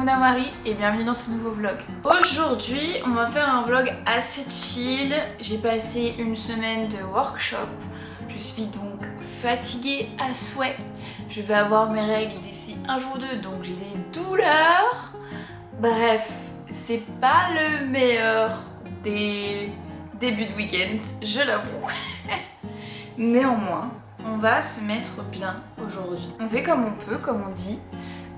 Mouna Marie et bienvenue dans ce nouveau vlog. Aujourd'hui on va faire un vlog assez chill. J'ai passé une semaine de workshop. Je suis donc fatiguée à souhait. Je vais avoir mes règles d'ici un jour ou deux, donc j'ai des douleurs. Bref, c'est pas le meilleur des débuts de week-end, je l'avoue. Néanmoins, on va se mettre bien aujourd'hui. On fait comme on peut, comme on dit.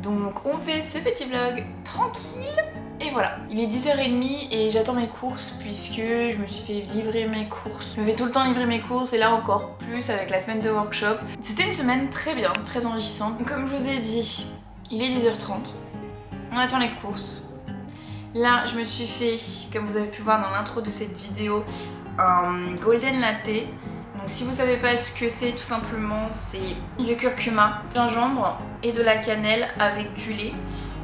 Donc on fait ce petit vlog tranquille et voilà. Il est 10h30 et j'attends mes courses puisque je me suis fait livrer mes courses. Je me fais tout le temps livrer mes courses et là encore plus avec la semaine de workshop. C'était une semaine très bien, très enrichissante. Comme je vous ai dit, il est 10h30. On attend les courses. Là je me suis fait, comme vous avez pu voir dans l'intro de cette vidéo, un golden latte. Donc si vous savez pas ce que c'est, tout simplement c'est du curcuma, gingembre et de la cannelle avec du lait,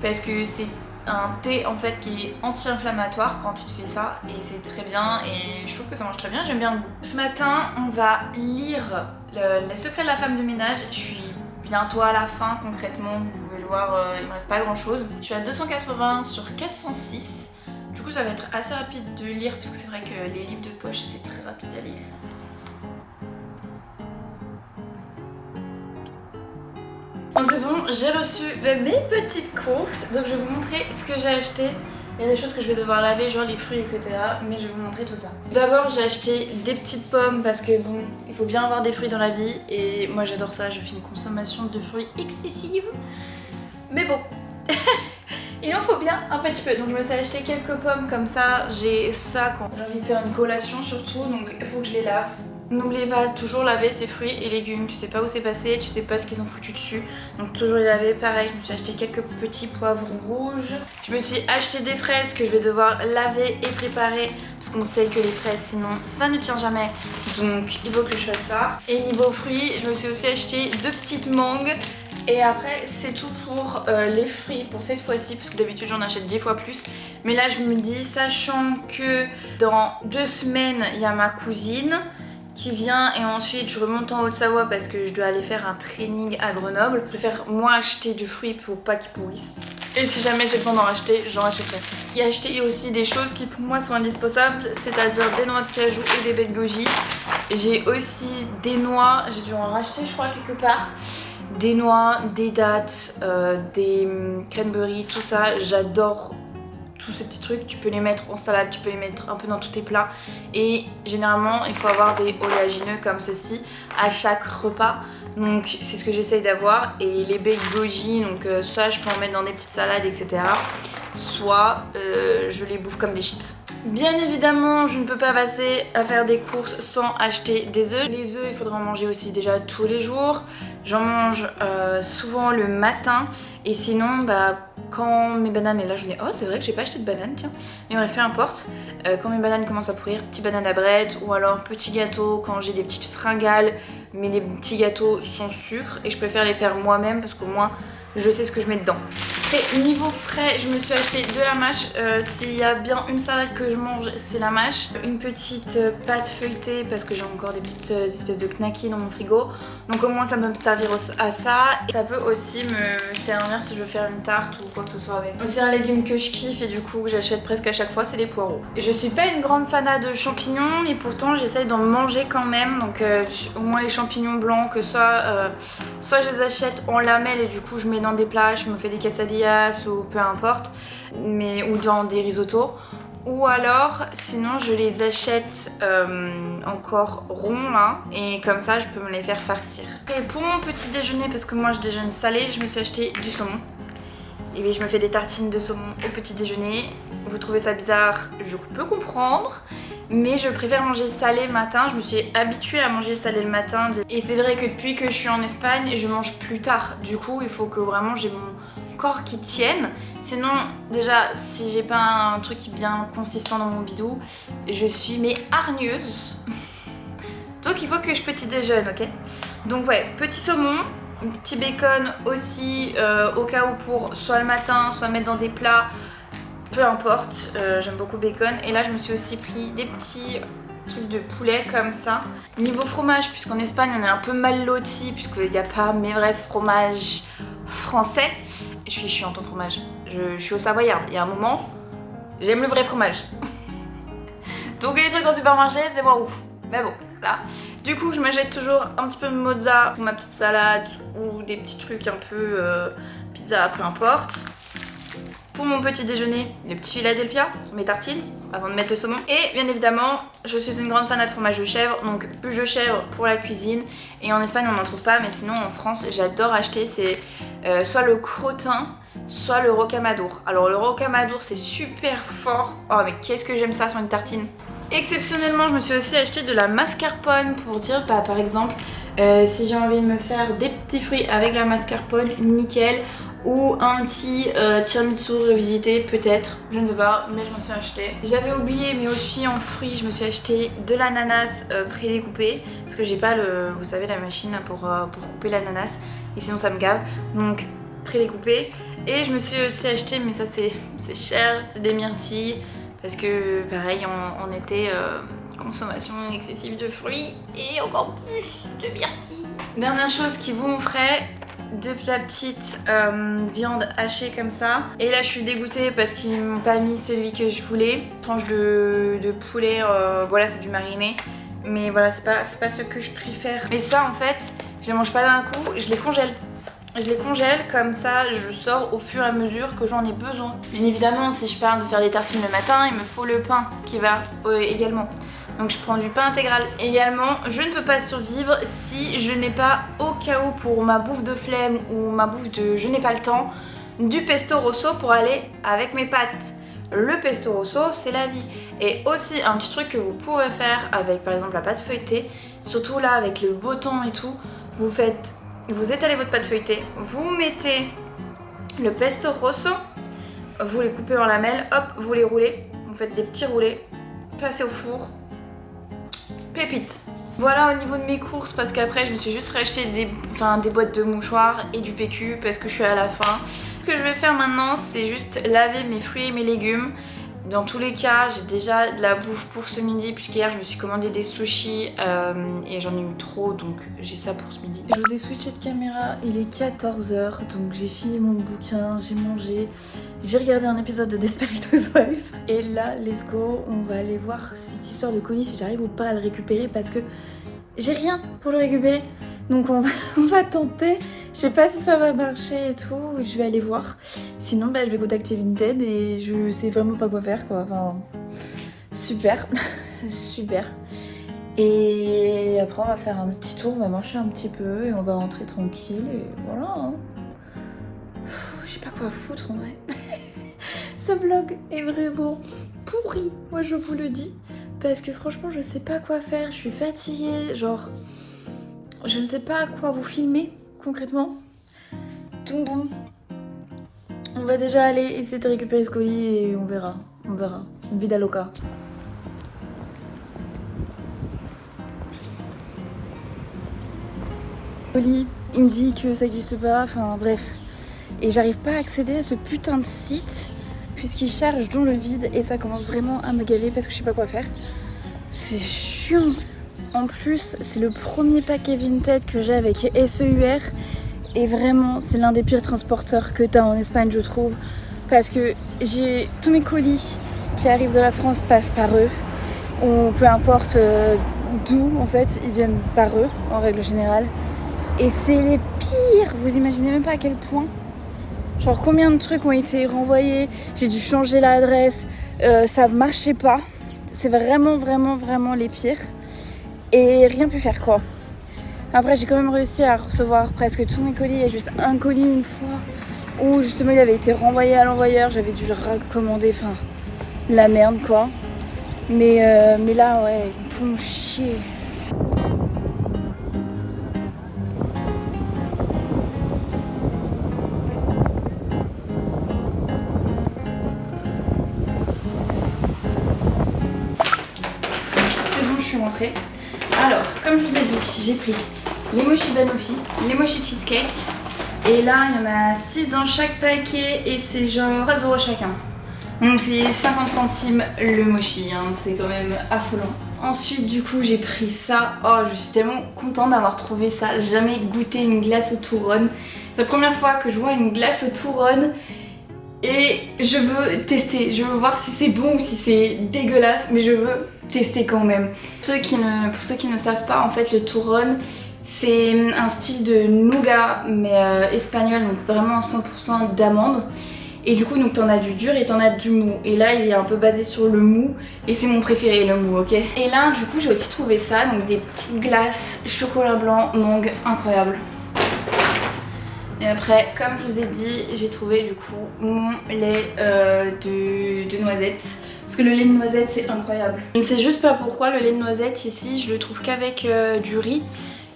parce que c'est un thé en fait qui est anti-inflammatoire quand tu te fais ça et c'est très bien et je trouve que ça marche très bien, j'aime bien le goût. Ce matin on va lire Les secrets de la femme de ménage. Je suis bientôt à la fin concrètement, vous pouvez le voir, il me reste pas grand chose. Je suis à 280 sur 406. Du coup ça va être assez rapide de lire parce que c'est vrai que les livres de poche c'est très rapide à lire. Bon c'est bon, j'ai reçu mes petites courses, donc je vais vous montrer ce que j'ai acheté. Il y a des choses que je vais devoir laver, genre les fruits, etc. Mais je vais vous montrer tout ça. D'abord j'ai acheté des petites pommes parce que bon, il faut bien avoir des fruits dans la vie. Et moi j'adore ça, je fais une consommation de fruits excessive. Mais bon, il en faut bien un petit peu. Donc je me suis acheté quelques pommes comme ça. J'ai ça quand j'ai envie de faire une collation surtout, donc il faut que je les lave. N'oubliez pas de toujours laver ses fruits et légumes, tu sais pas où c'est passé, tu sais pas ce qu'ils ont foutu dessus, donc toujours les laver. Pareil, je me suis acheté quelques petits poivrons rouges. Je me suis acheté des fraises que je vais devoir laver et préparer parce qu'on sait que les fraises sinon ça ne tient jamais, donc il faut que je fasse ça. Et niveau fruits, je me suis aussi acheté 2 petites mangues. Et après c'est tout pour les fruits pour cette fois-ci parce que d'habitude j'en achète 10 fois plus. Mais là je me dis, sachant que dans 2 semaines il y a ma cousine qui vient et ensuite je remonte en Haute-Savoie parce que je dois aller faire un training à Grenoble. Je préfère moi acheter du fruit pour pas qu'ils pourrissent. Et si jamais j'ai le temps d'en racheter, j'en rachèterai. J'ai acheté aussi des choses qui pour moi sont indispensables, c'est-à-dire des noix de cajou et des baies de goji. J'ai aussi des noix, j'ai dû en racheter je crois quelque part. Des noix, des dattes, des cranberries, tout ça, j'adore tous ces petits trucs. Tu peux les mettre en salade, tu peux les mettre un peu dans tous tes plats et généralement il faut avoir des oléagineux comme ceci à chaque repas, donc c'est ce que j'essaye d'avoir. Et les baies de goji, donc ça je peux en mettre dans des petites salades etc, soit je les bouffe comme des chips. Bien évidemment, je ne peux pas passer à faire des courses sans acheter des œufs. Les œufs, il faudra en manger aussi déjà tous les jours. J'en mange souvent le matin. Et sinon, bah, quand mes bananes, et là je dis, oh c'est vrai que j'ai pas acheté de bananes, tiens. Mais bref, peu importe. Quand mes bananes commencent à pourrir, petit banane à bread ou alors petit gâteau quand j'ai des petites fringales, mais des petits gâteaux sans sucre. Et je préfère les faire moi-même parce qu'au moins je sais ce que je mets dedans. Et niveau frais, je me suis acheté de la mâche. S'il y a bien une salade que je mange, c'est la mâche. Une petite pâte feuilletée parce que j'ai encore des petites espèces de knackis dans mon frigo. Donc au moins ça peut me servir à ça. Et ça peut aussi me servir si je veux faire une tarte ou quoi que ce soit avec. Aussi un légume que je kiffe et du coup que j'achète presque à chaque fois, c'est les poireaux. Je suis pas une grande fanade de champignons, mais pourtant j'essaye d'en manger quand même. Donc au moins les champignons blancs, que soit je les achète en lamelles et du coup je mets dans des plats, je me fais des quesadillas ou peu importe, ou dans des risottos, ou alors sinon je les achète encore ronds là et comme ça je peux me les faire farcir. Et pour mon petit déjeuner, parce que moi je déjeune salé, je me suis acheté du saumon. Et oui, je me fais des tartines de saumon au petit déjeuner. Vous trouvez ça bizarre, je peux comprendre, mais je préfère manger salé le matin. Je me suis habituée à manger salé le matin. Et c'est vrai que depuis que je suis en Espagne, je mange plus tard. Du coup, il faut que vraiment j'ai mon corps qui tienne. Sinon, déjà, si j'ai pas un truc bien consistant dans mon bidou, je suis mais hargneuse. Donc il faut que je petit déjeune, ok? Donc ouais, petit saumon. Petit bacon aussi au cas où pour soit le matin, soit mettre dans des plats, peu importe, j'aime beaucoup bacon. Et là je me suis aussi pris des petits trucs de poulet comme ça. Niveau fromage, puisqu'en Espagne on est un peu mal loti puisqu'il n'y a pas mes vrais fromages français. Je suis chiante au fromage, je suis au Savoyard. Il y a un moment, j'aime le vrai fromage. Donc les trucs en supermarché, c'est pas ouf. Mais bon, là. Du coup, je m'achète toujours un petit peu de mozza pour ma petite salade ou des petits trucs un peu pizza, peu importe. Pour mon petit déjeuner, le petit Philadelphia, mes tartines, avant de mettre le saumon. Et bien évidemment, je suis une grande fan de fromage de chèvre, donc bûche de chèvre pour la cuisine. Et en Espagne, on n'en trouve pas, mais sinon en France, j'adore acheter, c'est soit le crottin, soit le rocamadour. Alors le rocamadour, c'est super fort. Oh mais qu'est-ce que j'aime ça sur une tartine. Exceptionnellement, je me suis aussi acheté de la mascarpone pour dire, bah, par exemple, si j'ai envie de me faire des petits fruits avec la mascarpone, nickel. Ou un petit tiramisu revisité peut-être, je ne sais pas, mais je m'en suis acheté. J'avais oublié, mais aussi en fruits, je me suis acheté de l'ananas prédécoupé parce que j'ai pas le, vous savez, la machine pour couper l'ananas et sinon ça me gave. Donc prédécoupé. Et je me suis aussi acheté, mais ça c'est cher, c'est des myrtilles parce que pareil on était consommation excessive de fruits et encore plus de myrtilles. Dernière chose qui vous ferait de la petite viande hachée comme ça. Et là je suis dégoûtée parce qu'ils m'ont pas mis celui que je voulais. Tranche de poulet, voilà c'est du mariné. Mais voilà c'est pas ce que je préfère. Mais ça en fait je les mange pas d'un coup, je les congèle. Je les congèle comme ça, je sors au fur et à mesure que j'en ai besoin. Bien évidemment si je parle de faire des tartines le matin, il me faut le pain qui va également. Donc je prends du pain intégral. Également, je ne peux pas survivre si je n'ai pas, au cas où pour ma bouffe de flemme ou ma bouffe de je n'ai pas le temps, du pesto rosso pour aller avec mes pâtes. Le pesto rosso, c'est la vie. Et aussi un petit truc que vous pourrez faire avec par exemple la pâte feuilletée, surtout là avec le beau temps et tout, vous étalez votre pâte feuilletée, vous mettez le pesto rosso, vous les coupez en lamelles, hop, vous les roulez, vous faites des petits roulés, passez au four. Pépite. Voilà au niveau de mes courses parce qu'après je me suis juste racheté des boîtes de mouchoirs et du PQ parce que je suis à la fin. Ce que je vais faire maintenant c'est juste laver mes fruits et mes légumes. Dans tous les cas j'ai déjà de la bouffe pour ce midi puisqu'hier je me suis commandé des sushis et j'en ai eu trop donc j'ai ça pour ce midi. Je vous ai switché de caméra, il est 14h donc j'ai fini mon bouquin, j'ai mangé, j'ai regardé un épisode de Desperate Housewives et là let's go, on va aller voir cette histoire de colis si j'arrive ou pas à le récupérer parce que j'ai rien pour le récupérer donc on va tenter. Je sais pas si ça va marcher et tout, je vais aller voir. Sinon bah, je vais contacter Vinted et je sais vraiment pas quoi faire quoi. Enfin, super, super. Et après on va faire un petit tour, on va marcher un petit peu et on va rentrer tranquille et voilà. Hein. Je sais pas quoi foutre en vrai. Ce vlog est vraiment pourri, moi je vous le dis. Parce que franchement je sais pas quoi faire, je suis fatiguée, genre je ne sais pas quoi vous filmer concrètement. Donc bon, on va déjà aller essayer de récupérer ce colis et on verra. Vida loca. Colis, il me dit que ça n'existe pas, enfin bref. Et j'arrive pas à accéder à ce putain de site puisqu'il charge dans le vide et ça commence vraiment à me gaver parce que je sais pas quoi faire. C'est chiant. En plus, c'est le premier paquet Vinted que j'ai avec SEUR. Et vraiment, c'est l'un des pires transporteurs que t'as en Espagne, je trouve. Parce que j'ai tous mes colis qui arrivent de la France passent par eux. Ou peu importe d'où, en fait, ils viennent par eux, en règle générale. Et c'est les pires. Vous imaginez même pas à quel point. Genre combien de trucs ont été renvoyés. J'ai dû changer l'adresse. Ça marchait pas. C'est vraiment les pires. Et rien pu faire quoi. Après j'ai quand même réussi à recevoir presque tous mes colis. Il y a juste un colis une fois où justement il avait été renvoyé à l'envoyeur. J'avais dû le recommander, enfin la merde quoi. Mais là ouais, ils me font chier. C'est bon, je suis rentrée. Alors, comme je vous ai dit, j'ai pris les mochi banoffee, les mochi cheesecake. Et là, il y en a 6 dans chaque paquet et c'est genre 13 € chacun. Donc c'est 50 centimes le mochi, hein, c'est quand même affolant. Ensuite, du coup, j'ai pris ça. Oh, je suis tellement contente d'avoir trouvé ça. J'ai jamais goûté une glace au touron. C'est la première fois que je vois une glace au touron. Et je veux tester, je veux voir si c'est bon ou si c'est dégueulasse, mais je veux tester quand même. Pour ceux qui ne savent pas, en fait le turrón c'est un style de nougat mais espagnol, donc vraiment 100% d'amande. Et du coup donc t'en as du dur et t'en as du mou. Et là il est un peu basé sur le mou et c'est mon préféré le mou, ok. Et là du coup j'ai aussi trouvé ça, donc des petites glaces chocolat blanc mangue incroyable. Et après, comme je vous ai dit, j'ai trouvé du coup mon lait de noisette. Parce que le lait de noisette c'est incroyable. Je ne sais juste pas pourquoi le lait de noisette ici je le trouve qu'avec du riz.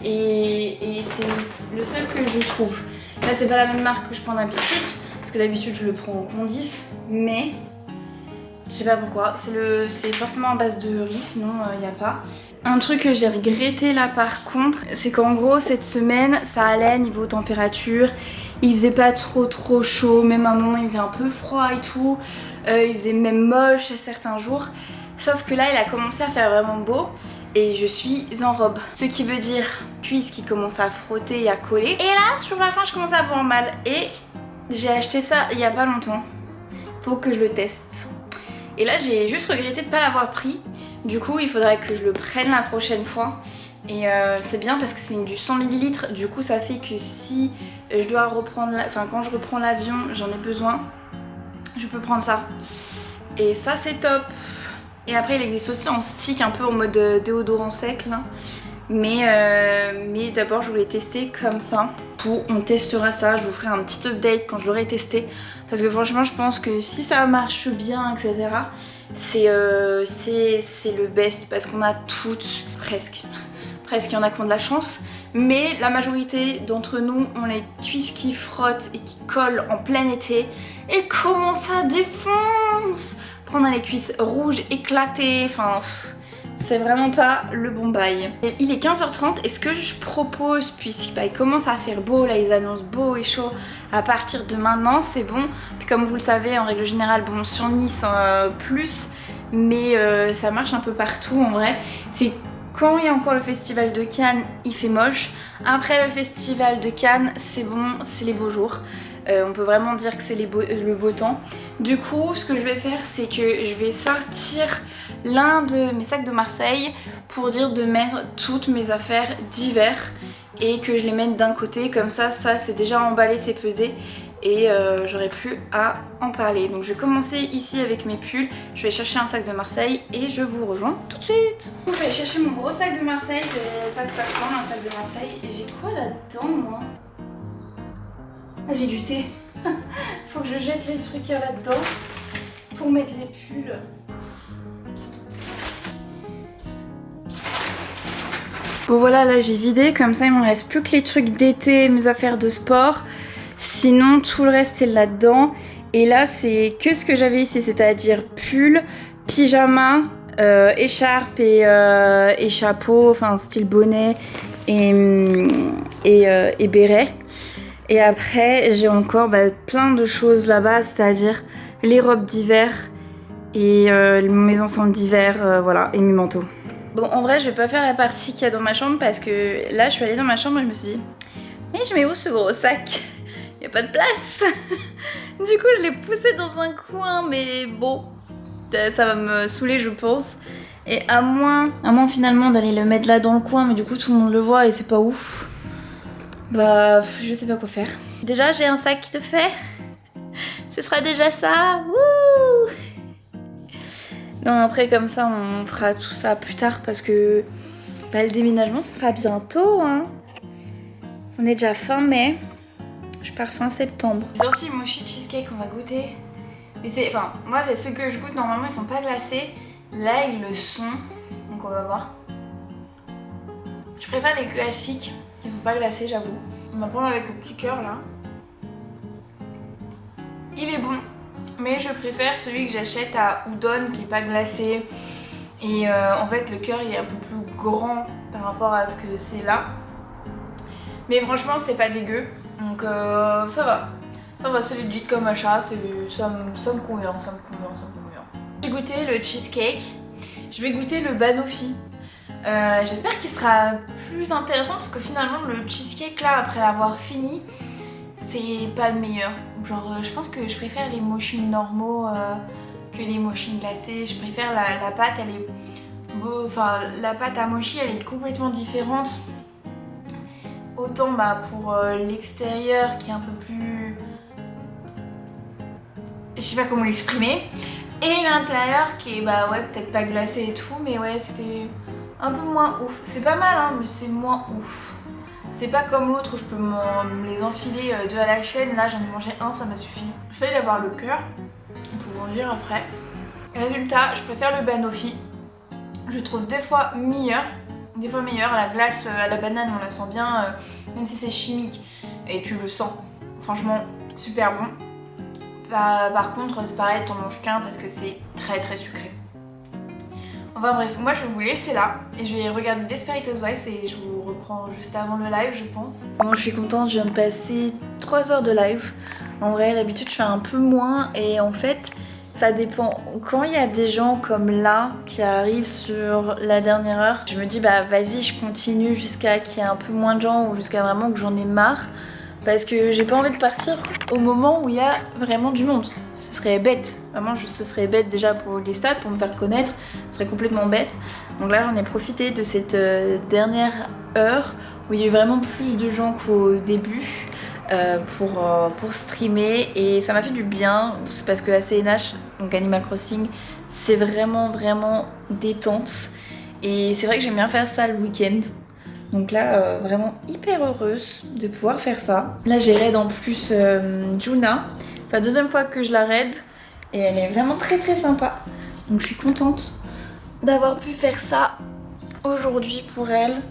Et c'est le seul que je trouve. Là c'est pas la même marque que je prends d'habitude. Parce que d'habitude je le prends en condis. Mais je sais pas pourquoi. C'est forcément à base de riz, sinon il n'y a pas. Un truc que j'ai regretté là par contre, c'est qu'en gros cette semaine ça allait niveau température, il faisait pas trop chaud, même à un moment il faisait un peu froid et tout, il faisait même moche à certains jours, sauf que là il a commencé à faire vraiment beau et je suis en robe. Ce qui veut dire cuisse qui commence à frotter et à coller. Et là sur la fin je commence à avoir mal et j'ai acheté ça il y a pas longtemps, faut que je le teste. Et là j'ai juste regretté de pas l'avoir pris. Du coup il faudrait que je le prenne la prochaine fois. Et c'est bien parce que c'est du 100 ml. Du coup ça fait que si je dois reprendre, quand je reprends l'avion, j'en ai besoin, je peux prendre ça. Et ça c'est top. Et après il existe aussi en stick un peu en mode déodorant sec là. Mais d'abord je voulais tester comme ça. On testera ça, je vous ferai un petit update quand je l'aurai testé. Parce que franchement je pense que si ça marche bien, etc. c'est le best. Parce qu'on a toutes, presque, il y en a qui ont de la chance. Mais la majorité d'entre nous ont les cuisses qui frottent et qui collent en plein été. Et comment ça défonce! Prendre les cuisses rouges, éclatées, enfin... c'est vraiment pas le bon bail. Et il est 15h30 et ce que je propose, puisqu'il commence à faire beau, là ils annoncent beau et chaud à partir de maintenant, c'est bon. Puis comme vous le savez, en règle générale, bon sur Nice plus, mais ça marche un peu partout en vrai. C'est quand il y a encore le festival de Cannes, il fait moche. Après le festival de Cannes, c'est bon, c'est les beaux jours. On peut vraiment dire que c'est le beau temps. Du coup, ce que je vais faire, c'est que je vais sortir l'un de mes sacs de Marseille pour dire de mettre toutes mes affaires d'hiver et que je les mette d'un côté. Comme ça c'est déjà emballé, c'est pesé et j'aurai plus à en parler. Donc je vais commencer ici avec mes pulls. Je vais chercher un sac de Marseille et je vous rejoins tout de suite. Je vais aller chercher mon gros sac de Marseille. C'est ça que ça ressemble, un sac de Marseille. Et j'ai quoi là-dedans moi? Ah, j'ai du thé. Faut que je jette les trucs qu'il y a là-dedans pour mettre les pulls. Bon voilà, là j'ai vidé, comme ça il me reste plus que les trucs d'été, mes affaires de sport. Sinon tout le reste est là-dedans. Et là c'est que ce que j'avais ici, c'est-à-dire pull, pyjama, écharpe et chapeau, enfin style bonnet et béret. Et après j'ai encore plein de choses là-bas, c'est-à-dire les robes d'hiver et mes ensembles d'hiver, voilà, et mes manteaux. Bon en vrai je vais pas faire la partie qu'il y a dans ma chambre parce que là je suis allée dans ma chambre et je me suis dit mais je mets où ce gros sac? Il n'y a pas de place. Du coup je l'ai poussé dans un coin mais bon ça va me saouler je pense. Et à moins finalement d'aller le mettre là dans le coin mais du coup tout le monde le voit et c'est pas ouf. Bah je sais pas quoi faire. Déjà j'ai un sac qui te fait. Ce sera déjà ça. Wouh! Non après comme ça on fera tout ça plus tard parce que le déménagement ce sera bientôt hein. On est déjà fin mai. Je pars fin septembre. J'ai aussi mochi cheesecake qu'on va goûter. Mais c'est, enfin moi ceux que je goûte normalement ils sont pas glacés. Là ils le sont. Donc on va voir. Je préfère les classiques qui sont pas glacés j'avoue. On va prendre avec le petit cœur là. Il est bon. Mais je préfère celui que j'achète à Udon qui est pas glacé. Et en fait le cœur il est un peu plus grand par rapport à ce que c'est là. Mais franchement c'est pas dégueu. Donc ça va. Ça va, c'est legit comme achat. Ça me convient. J'ai goûté le cheesecake. Je vais goûter le banoffee. J'espère qu'il sera plus intéressant parce que finalement le cheesecake là après l'avoir fini c'est pas le meilleur. Genre je pense que je préfère les mochis normaux que les mochis glacés. Je préfère la pâte, elle est beau, enfin la pâte à mochi elle est complètement différente. Autant bah, pour l'extérieur qui est un peu plus... Je sais pas comment l'exprimer. Et l'intérieur qui est bah ouais peut-être pas glacé et tout, mais ouais c'était un peu moins ouf. C'est pas mal hein, mais c'est moins ouf. C'est pas comme l'autre où je peux me les enfiler deux à la chaîne. Là j'en ai mangé un, ça m'a suffi. J'essaie d'avoir le cœur, on peut en dire après. Résultat, je préfère le banoffee. Je trouve des fois meilleur. Des fois meilleur, la glace à la banane on la sent bien, même si c'est chimique et tu le sens. Franchement super bon. Par contre c'est pareil, t'en manges qu'un parce que c'est très très sucré. Enfin bref, moi je vais vous laisser là et je vais regarder Desperate Housewives et je vous reprends juste avant le live je pense. Bon je suis contente, je viens de passer 3 heures de live. En vrai d'habitude je fais un peu moins et en fait ça dépend. Quand il y a des gens comme là qui arrivent sur la dernière heure, je me dis bah vas-y je continue jusqu'à qu'il y ait un peu moins de gens ou jusqu'à vraiment que j'en ai marre. Parce que j'ai pas envie de partir au moment où il y a vraiment du monde. Ce serait bête, vraiment ce serait bête déjà pour les stats, pour me faire connaître, ce serait complètement bête. Donc là j'en ai profité de cette dernière heure où il y a eu vraiment plus de gens qu'au début pour streamer et ça m'a fait du bien. C'est parce que ACNH, donc Animal Crossing, c'est vraiment détente. Et c'est vrai que j'aime bien faire ça le week-end. Donc là, vraiment hyper heureuse de pouvoir faire ça. Là, j'ai raid en plus Juna. C'est la deuxième fois que je la raid et elle est vraiment très sympa. Donc je suis contente d'avoir pu faire ça aujourd'hui pour elle,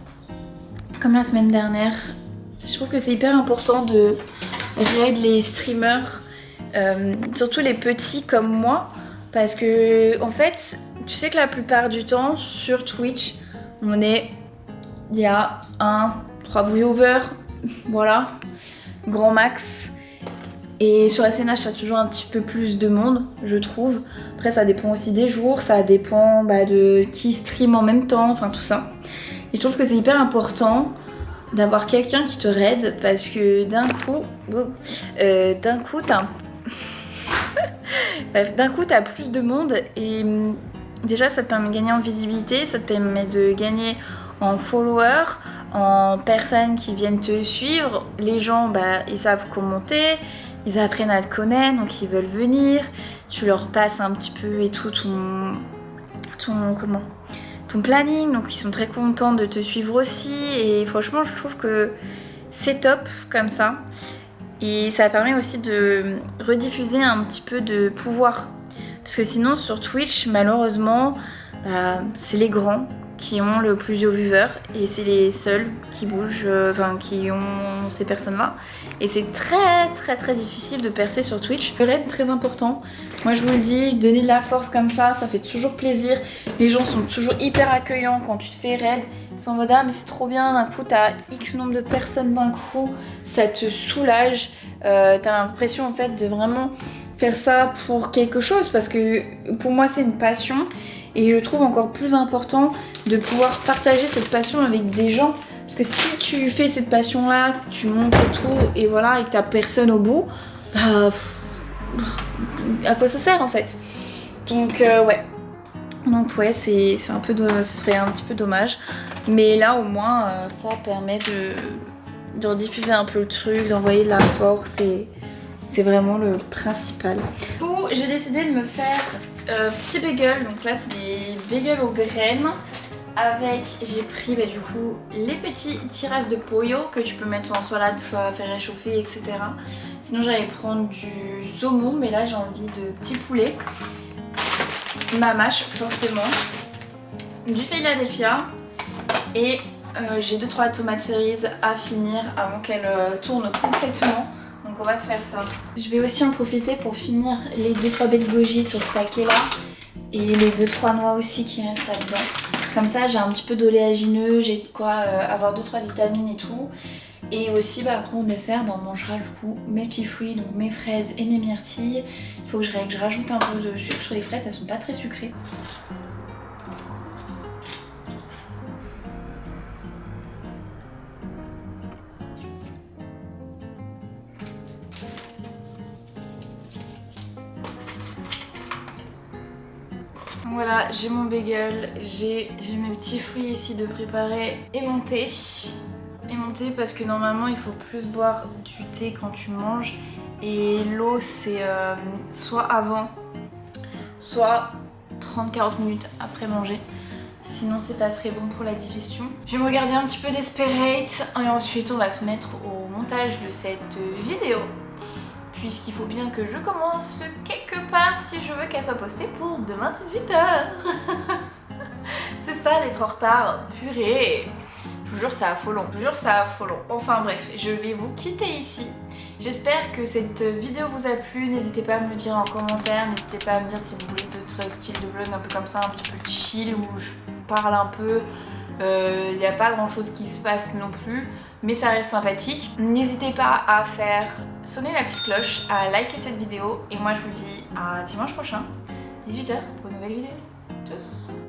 comme la semaine dernière. Je trouve que c'est hyper important de raid les streamers, surtout les petits comme moi, parce que en fait, tu sais que la plupart du temps sur Twitch, il y a 3 viewers, voilà, grand max. Et sur SNH, ça a toujours un petit peu plus de monde, je trouve. Après, ça dépend aussi des jours, ça dépend de qui stream en même temps, enfin tout ça. Et je trouve que c'est hyper important d'avoir quelqu'un qui te raid parce que d'un coup, bref, d'un coup, t'as plus de monde et déjà, ça te permet de gagner en visibilité, ça te permet de gagner en followers, en personnes qui viennent te suivre. Les gens, ils savent commenter, ils apprennent à te connaître, donc ils veulent venir. Tu leur passes un petit peu et tout ton planning, donc ils sont très contents de te suivre aussi. Et franchement, je trouve que c'est top comme ça. Et ça permet aussi de rediffuser un petit peu de pouvoir. Parce que sinon, sur Twitch, malheureusement, c'est les grands qui ont le plus de viewers et c'est les seuls qui bougent, qui ont ces personnes-là. Et c'est très difficile de percer sur Twitch. Le raid est très important. Moi je vous le dis, donner de la force comme ça fait toujours plaisir. Les gens sont toujours hyper accueillants quand tu te fais raid. Ils sont en mode ah mais c'est trop bien, d'un coup t'as X nombre de personnes d'un coup, ça te soulage. T'as l'impression en fait de vraiment faire ça pour quelque chose parce que pour moi c'est une passion. Et je trouve encore plus important de pouvoir partager cette passion avec des gens. Parce que si tu fais cette passion-là, que tu montres et tout, et voilà, et que t'as personne au bout, à quoi ça sert en fait? Donc ouais. Donc ouais, ce serait un petit peu dommage. Mais là au moins, ça permet de rediffuser un peu le truc, d'envoyer de la force et c'est vraiment le principal. Du coup, j'ai décidé de me faire petit bagel, donc là c'est des bagels aux graines avec, j'ai pris du coup les petits tiras de pollo que tu peux mettre en salade, soit faire réchauffer etc. Sinon j'allais prendre du saumon mais là j'ai envie de petits poulets, ma mâche forcément, du Philadelphia et j'ai 2-3 tomates cerises à finir avant qu'elles tournent complètement. Donc on va se faire ça. Je vais aussi en profiter pour finir les 2-3 baies de goji sur ce paquet là. Et les 2-3 noix aussi qui restent là-dedans. Comme ça j'ai un petit peu d'oléagineux, j'ai de quoi avoir 2-3 vitamines et tout. Et aussi après au dessert on mangera du coup mes petits fruits, donc mes fraises et mes myrtilles. Il faut que je rajoute un peu de sucre sur les fraises, elles sont pas très sucrées. Voilà, j'ai mon bagel, j'ai mes petits fruits ici de préparer et mon thé. Parce que normalement il faut plus boire du thé quand tu manges et l'eau c'est soit avant, soit 30-40 minutes après manger. Sinon c'est pas très bon pour la digestion. Je vais me regarder un petit peu Desperate et ensuite on va se mettre au montage de cette vidéo. Puisqu'il faut bien que je commence quelque part si je veux qu'elle soit postée pour demain 18h. C'est ça d'être en retard, purée. Je vous jure c'est affolant, Enfin bref, je vais vous quitter ici. J'espère que cette vidéo vous a plu, n'hésitez pas à me le dire en commentaire, n'hésitez pas à me dire si vous voulez d'autres styles de vlog un peu comme ça, un petit peu chill où je parle un peu, il n'y a pas grand chose qui se passe non plus, mais ça reste sympathique. N'hésitez pas à faire sonner la petite cloche, à liker cette vidéo et moi je vous dis à dimanche prochain, 18h pour une nouvelle vidéo. Tchuss.